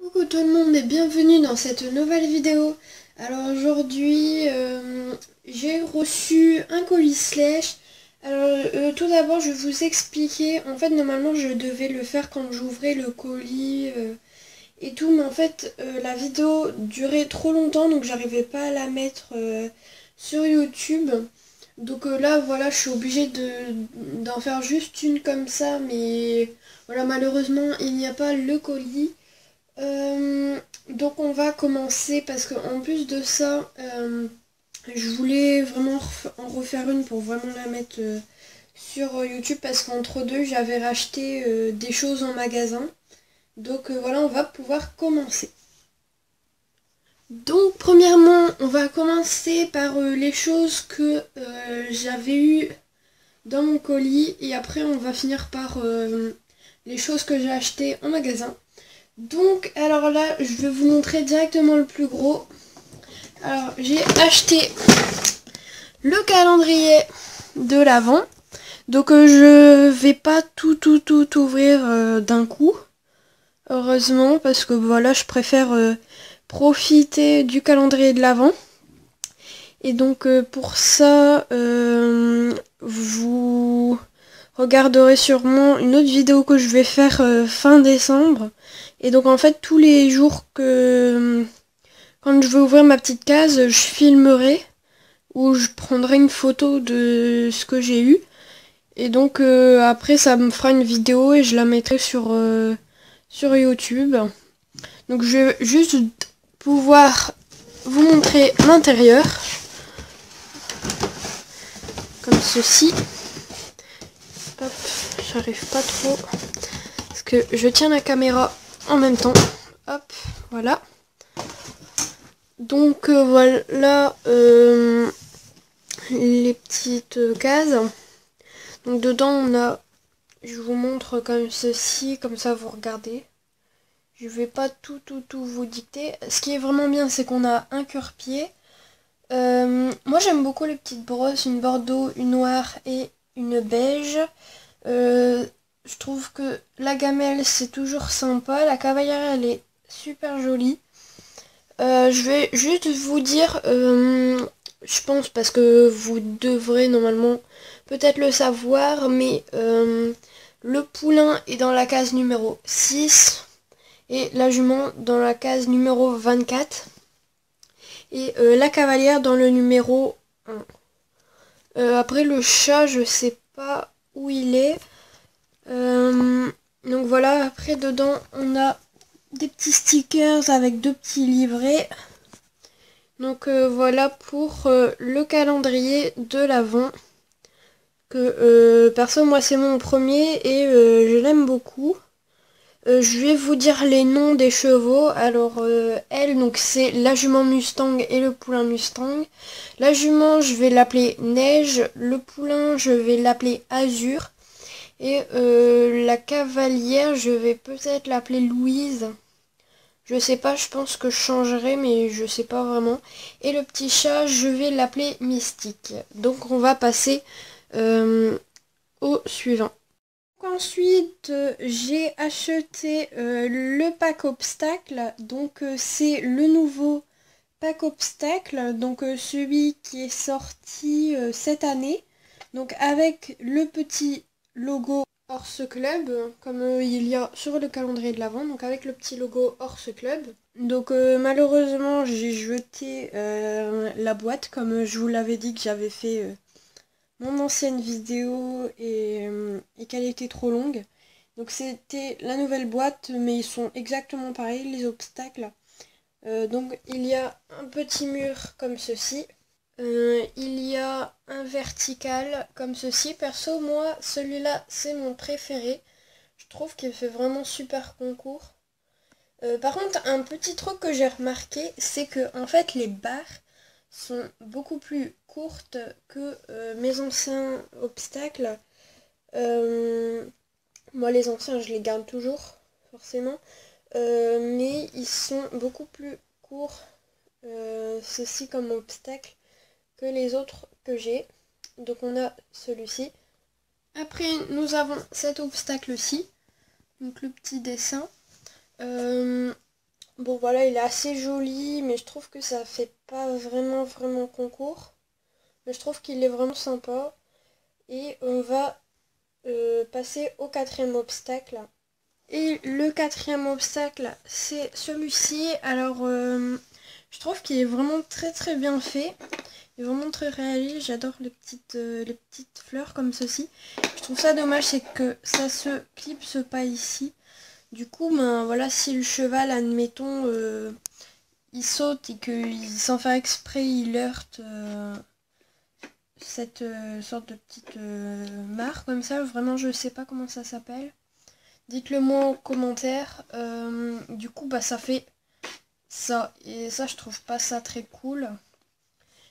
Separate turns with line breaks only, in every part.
Coucou tout le monde et bienvenue dans cette nouvelle vidéo. Alors aujourd'hui j'ai reçu un colis Slash. Alors tout d'abord je vais vous expliquer. En fait normalement je devais le faire quand j'ouvrais le colis et tout, mais en fait la vidéo durait trop longtemps donc j'arrivais pas à la mettre sur YouTube. Donc là voilà, je suis obligée d'en faire juste une comme ça, mais voilà, malheureusement il n'y a pas le colis. Donc on va commencer parce que en plus de ça, je voulais vraiment en refaire une pour vraiment la mettre sur YouTube parce qu'entre deux j'avais racheté des choses en magasin. Donc voilà, on va pouvoir commencer. Donc premièrement, on va commencer par les choses que j'avais eues dans mon colis et après on va finir par les choses que j'ai achetées en magasin. Donc alors là je vais vous montrer directement le plus gros. Alors j'ai acheté le calendrier de l'Avent. Donc je vais pas tout ouvrir d'un coup. Heureusement parce que voilà, je préfère profiter du calendrier de l'Avent. Et donc pour ça vous regarderez sûrement une autre vidéo que je vais faire fin décembre. Et donc en fait tous les jours que quand je vais ouvrir ma petite case, je filmerai ou je prendrai une photo de ce que j'ai eu. Et donc après ça me fera une vidéo et je la mettrai sur YouTube. Donc je vais juste pouvoir vous montrer l'intérieur. Comme ceci. Hop, j'arrive pas trop. Parce que je tiens la caméra en même temps. Hop, voilà. Donc voilà les petites cases. Donc dedans on a, je vous montre comme ceci, comme ça vous regardez. Je vais pas tout vous dicter. Ce qui est vraiment bien, c'est qu'on a un cure-pied. Moi j'aime beaucoup les petites brosses, une bordeaux, une noire et une beige. Je trouve que la gamelle c'est toujours sympa, la cavalière elle est super jolie. Je vais juste vous dire, je pense parce que vous devrez normalement peut-être le savoir, mais le poulain est dans la case numéro 6 et la jument dans la case numéro 24 et la cavalière dans le numéro 1. Après le chat, je sais pas où il est. Donc voilà, après dedans on a des petits stickers avec deux petits livrets. Donc voilà pour le calendrier de l'Avent. Que perso moi c'est mon premier et je l'aime beaucoup. Je vais vous dire les noms des chevaux. Alors elle, donc c'est la jument Mustang et le poulain Mustang. La jument je vais l'appeler Neige, le poulain je vais l'appeler Azur. Et la cavalière je vais peut-être l'appeler Louise. Je sais pas, je pense que je changerai, mais je sais pas vraiment. Et le petit chat, je vais l'appeler Mystique. Donc on va passer au suivant. Ensuite, j'ai acheté le pack obstacle. Donc c'est le nouveau pack obstacle. Donc celui qui est sorti cette année. Donc avec le petit logo Horse Club, comme il y a sur le calendrier de l'Avent, donc avec le petit logo Horse Club. Donc malheureusement j'ai jeté la boîte, comme je vous l'avais dit que j'avais fait mon ancienne vidéo et qu'elle était trop longue. Donc c'était la nouvelle boîte, mais ils sont exactement pareils, les obstacles. Donc il y a un petit mur comme ceci. Il y a un vertical comme ceci. Perso, moi, celui-là, c'est mon préféré. Je trouve qu'il fait vraiment super concours. Par contre, un petit truc que j'ai remarqué, c'est que en fait, les barres sont beaucoup plus courtes que mes anciens obstacles. Moi, les anciens, je les garde toujours, forcément. Mais ils sont beaucoup plus courts, ceci comme obstacle, que les autres que j'ai. Donc on a celui-ci. Après nous avons cet obstacle-ci. Donc le petit dessin. Bon voilà, il est assez joli, mais je trouve que ça fait pas vraiment concours. Mais je trouve qu'il est vraiment sympa. Et on va passer au quatrième obstacle. Et le quatrième obstacle, c'est celui-ci. Alors, je trouve qu'il est vraiment très bien fait. Il est vraiment très réaliste. J'adore les petites fleurs comme ceci. Je trouve ça dommage, c'est que ça se clipse pas ici. Du coup, ben voilà, si le cheval, admettons, il saute et que sans faire exprès, il heurte cette sorte de petite mare comme ça, vraiment je sais pas comment ça s'appelle. Dites-le moi en commentaire. Du coup, bah ça fait ça. Et ça, je trouve pas ça très cool.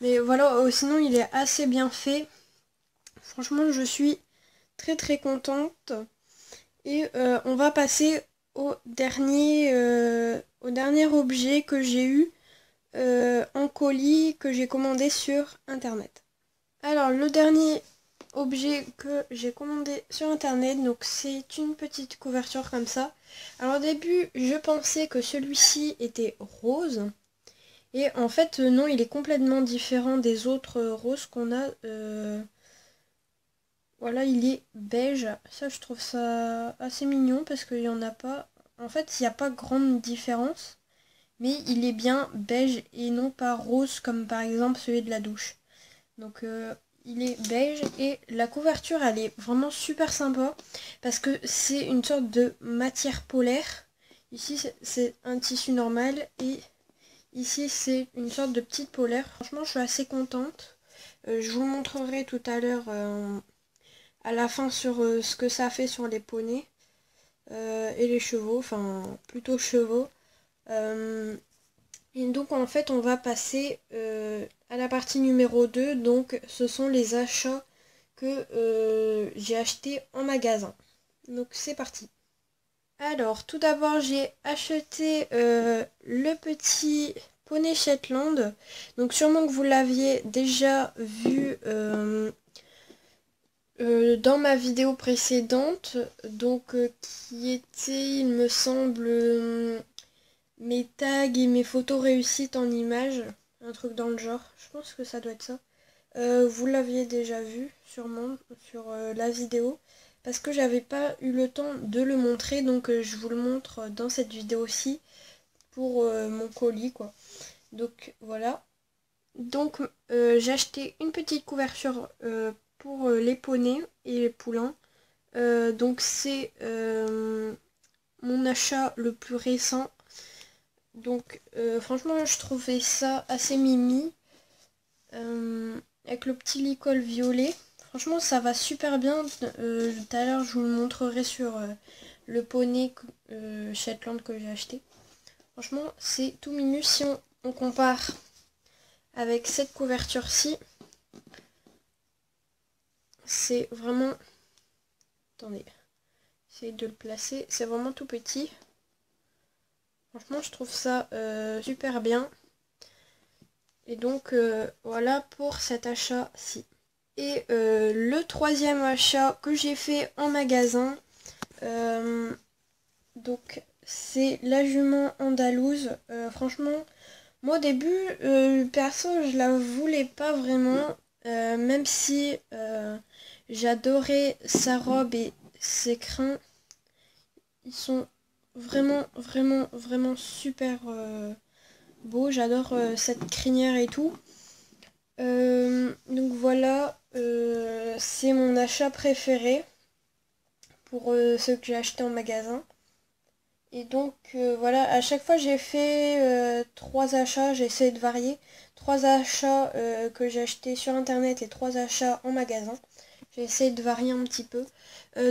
Mais voilà, sinon il est assez bien fait. Franchement, je suis très contente. Et on va passer au dernier objet que j'ai eu en colis que j'ai commandé sur internet. Alors le dernier objet que j'ai commandé sur internet, donc c'est une petite couverture comme ça. Alors au début je pensais que celui-ci était rose. Et en fait non, il est complètement différent des autres roses qu'on a. Voilà, il est beige. Ça, je trouve ça assez mignon parce qu'il n'y en a pas. En fait, il n'y a pas grande différence. Mais il est bien beige et non pas rose comme par exemple celui de la douche. Donc il est beige et la couverture elle est vraiment super sympa parce que c'est une sorte de matière polaire. Ici c'est un tissu normal et ici c'est une sorte de petite polaire. Franchement je suis assez contente. Je vous montrerai tout à l'heure à la fin sur ce que ça fait sur les poneys et les chevaux, enfin plutôt chevaux. Et donc en fait on va passer à la partie numéro 2, donc ce sont les achats que j'ai achetés en magasin. Donc c'est parti. Alors tout d'abord j'ai acheté le petit poney Shetland. Donc sûrement que vous l'aviez déjà vu dans ma vidéo précédente. Donc qui était il me semble mes tags et mes photos réussites en images, un truc dans le genre, je pense que ça doit être ça. Vous l'aviez déjà vu sûrement sur la vidéo, parce que j'avais pas eu le temps de le montrer, donc je vous le montre dans cette vidéo-ci pour mon colis quoi. Donc voilà. Donc j'ai acheté une petite couverture pour les poneys et les poulains. Donc c'est mon achat le plus récent. Donc franchement je trouvais ça assez mimi. Avec le petit licol violet. Franchement ça va super bien. Tout à l'heure je vous le montrerai sur le poney Shetland que j'ai acheté. Franchement c'est tout mignon si on compare avec cette couverture-ci. C'est vraiment... Attendez, j'essaie de le placer. C'est vraiment tout petit. Franchement je trouve ça super bien. Et donc voilà pour cet achat-ci. Et le troisième achat que j'ai fait en magasin, donc c'est la jument andalouse. Franchement, moi au début, perso, je la voulais pas vraiment, même si j'adorais sa robe et ses crins. Ils sont vraiment super beaux. J'adore cette crinière et tout. Donc voilà, c'est mon achat préféré pour ceux que j'ai acheté en magasin. Et donc voilà, à chaque fois j'ai fait 3 achats, j'ai essayé de varier. 3 achats que j'ai achetés sur internet et 3 achats en magasin. J'ai essayé de varier un petit peu.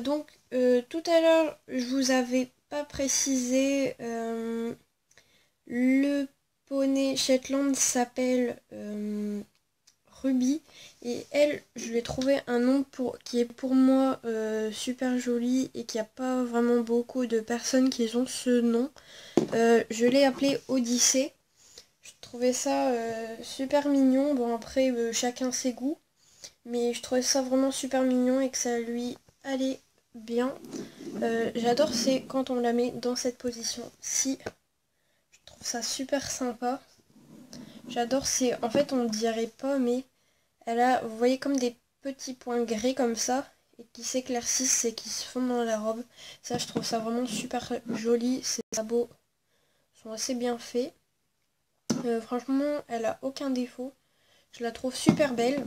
Donc tout à l'heure je vous avais pas précisé, le poney Shetland s'appelle Ruby, et elle je lui ai trouvé un nom qui est pour moi super joli et qui a pas vraiment beaucoup de personnes qui ont ce nom. Je l'ai appelé Odyssée. Je trouvais ça super mignon. Bon après chacun ses goûts, mais je trouvais ça vraiment super mignon et que ça lui allait bien. J'adore c'est quand on la met dans cette position ci. Je trouve ça super sympa. J'adore, en fait on dirait pas, mais elle a, vous voyez, comme des petits points gris comme ça, et qui s'éclaircissent et qui se fondent dans la robe. Ça, je trouve ça vraiment super joli. Ces sabots sont assez bien faits. Franchement, elle a aucun défaut. Je la trouve super belle.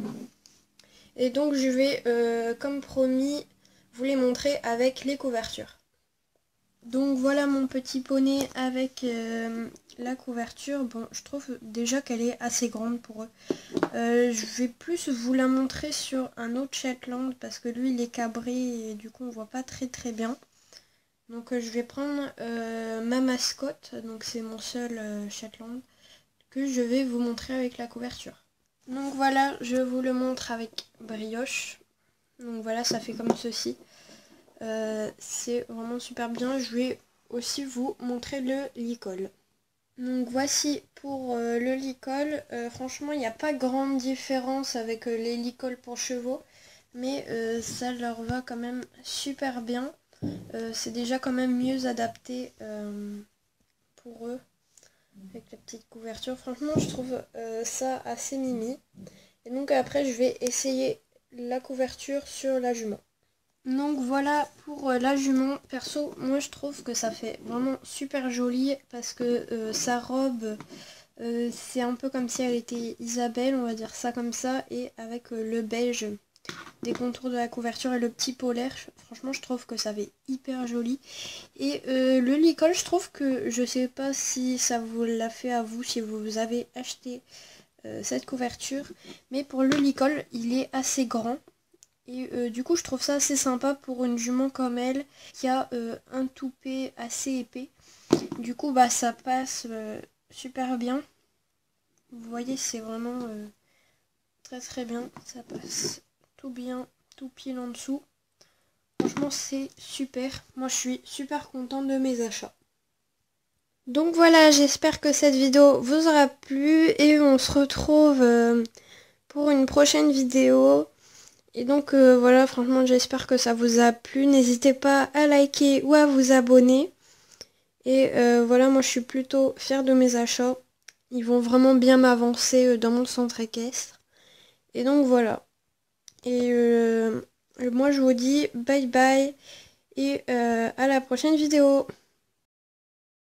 Et donc je vais, comme promis, vous les montrer avec les couvertures. Donc voilà mon petit poney avec la couverture. Bon, je trouve déjà qu'elle est assez grande pour eux. Je vais plus vous la montrer sur un autre Shetland parce que lui il est cabré et du coup on voit pas très bien. Donc je vais prendre ma mascotte, donc c'est mon seul Shetland, que je vais vous montrer avec la couverture. Donc voilà, je vous le montre avec brioche. Donc voilà, ça fait comme ceci. C'est vraiment super bien. Je vais aussi vous montrer le licol. Donc voici pour le licol. Franchement, il n'y a pas grande différence avec les licols pour chevaux, mais ça leur va quand même super bien. C'est déjà quand même mieux adapté pour eux avec la petite couverture. Franchement, je trouve ça assez mimi. Et donc après, je vais essayer la couverture sur la jument. Donc voilà pour la jument. Perso, moi je trouve que ça fait vraiment super joli parce que sa robe, c'est un peu comme si elle était Isabelle, on va dire ça comme ça, et avec le beige des contours de la couverture et le petit polaire, franchement je trouve que ça fait hyper joli. Et le licol, je trouve que, je sais pas si ça vous l'a fait à vous, si vous avez acheté cette couverture, mais pour le licol, il est assez grand. Et du coup je trouve ça assez sympa pour une jument comme elle qui a un toupet assez épais. Du coup bah ça passe super bien. Vous voyez, c'est vraiment très bien. Ça passe tout bien, tout pile en dessous. Franchement c'est super. Moi je suis super contente de mes achats. Donc voilà, j'espère que cette vidéo vous aura plu et on se retrouve pour une prochaine vidéo. Et donc voilà, franchement j'espère que ça vous a plu. N'hésitez pas à liker ou à vous abonner. Et voilà, moi je suis plutôt fière de mes achats. Ils vont vraiment bien m'avancer dans mon centre équestre. Et donc voilà. Et moi je vous dis bye bye et à la prochaine vidéo.